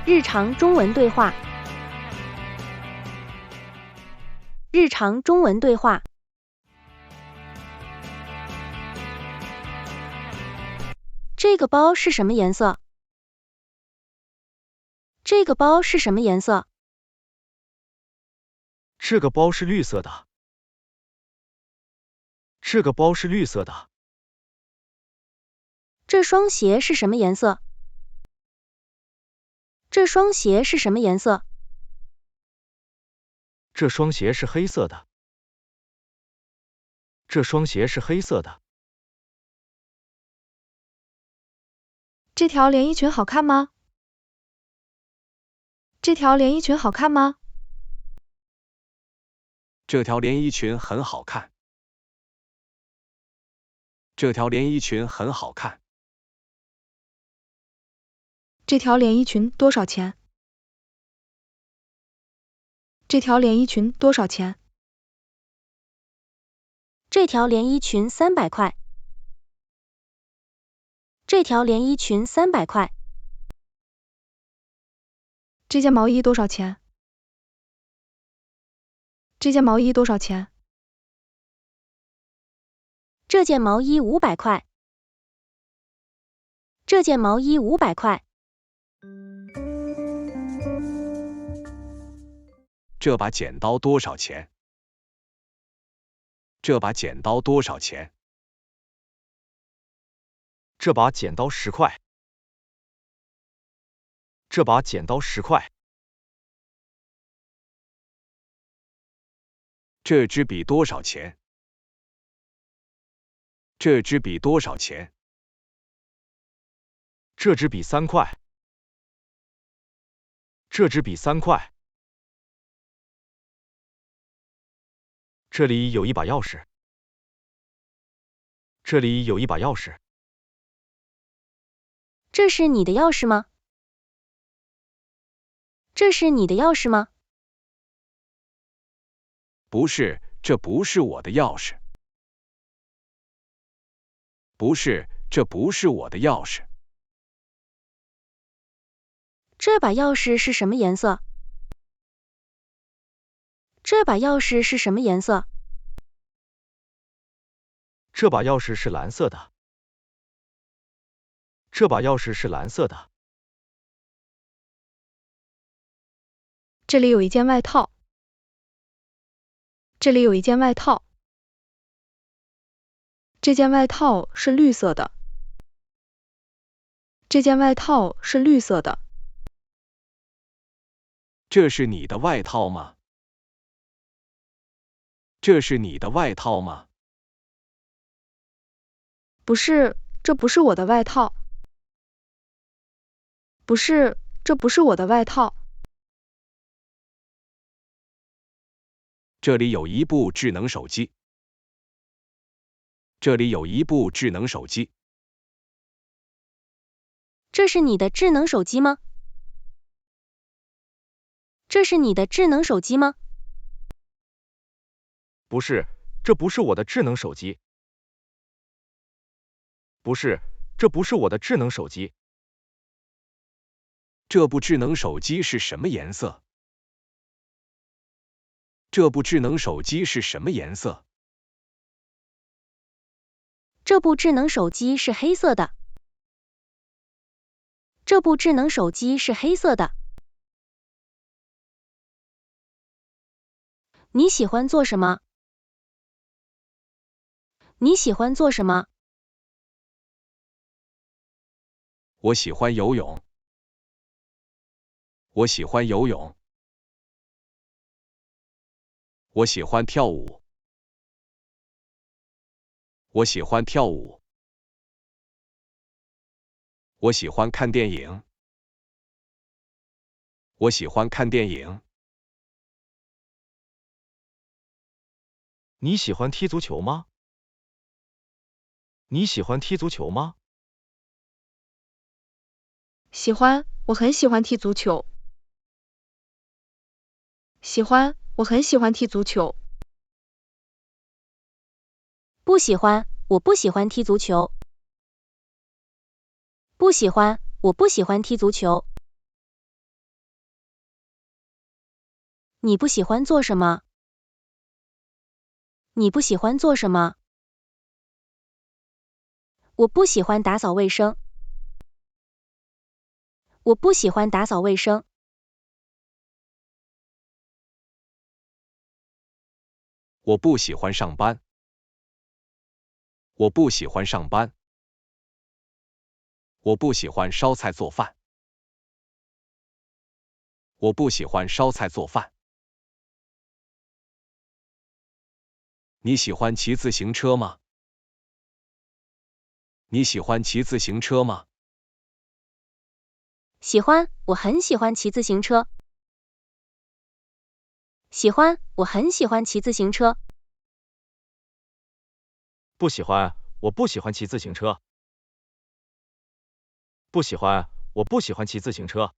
日常中文对话。日常中文对话。这个包是什么颜色？这个包是什么颜色？这个包是绿色的。这个包是绿色的。这双鞋是什么颜色？这双鞋是什么颜色？这双鞋是黑色的。这双鞋是黑色的。这条连衣裙好看吗？这条连衣裙好看吗？这条连衣裙很好看。这条连衣裙很好看。这条连衣裙多少钱？这条连衣裙多少钱？这条连衣裙300块。这条连衣裙300块。这件毛衣多少钱？这件毛衣多少钱？这件毛衣500块。这件毛衣500块。这把剪刀多少钱？这把剪刀多少钱？这把剪刀10块。这把剪刀10块。这支笔多少钱？这支笔多少钱？这支笔3块。这支笔3块。这里有一把钥匙。这里有一把钥匙。这是你的钥匙吗？这是你的钥匙吗？不是，这不是我的钥匙。不是，这不是我的钥匙。这把钥匙是什么颜色？这把钥匙是什么颜色？这把钥匙是蓝色的。这把钥匙是蓝色的。这里有一件外套。这里有一件外套。这件外套是绿色的。这件外套是绿色的。这是你的外套吗？这是你的外套吗？不是，这不是我的外套。不是，这不是我的外套。这里有一部智能手机。这里有一部智能手机。这是你的智能手机吗？这是你的智能手机吗？不是，这不是我的智能手机。不是，这不是我的智能手机。这部智能手机是什么颜色？这部智能手机是什么颜色？这部智能手机是黑色的。这部智能手机是黑色的。你喜欢做什么？你喜欢做什么？我喜欢游泳。我喜欢游泳。我喜欢跳舞。我喜欢跳舞。我喜欢看电影。我喜欢看电影。你喜欢踢足球吗？你喜欢踢足球吗？喜欢，我很喜欢踢足球。喜欢，我很喜欢踢足球。不喜欢，我不喜欢踢足球。不喜欢，我不喜欢踢足球。你不喜欢做什么？你不喜欢做什么？我不喜欢打扫卫生。我不喜欢打扫卫生。我不喜欢上班。我不喜欢上班。我不喜欢烧菜做饭。我不喜欢烧菜做饭。你喜欢骑自行车吗？你喜欢骑自行车吗？喜欢，我很喜欢骑自行车。喜欢，我很喜欢骑自行车。不喜欢，我不喜欢骑自行车。不喜欢，我不喜欢骑自行车。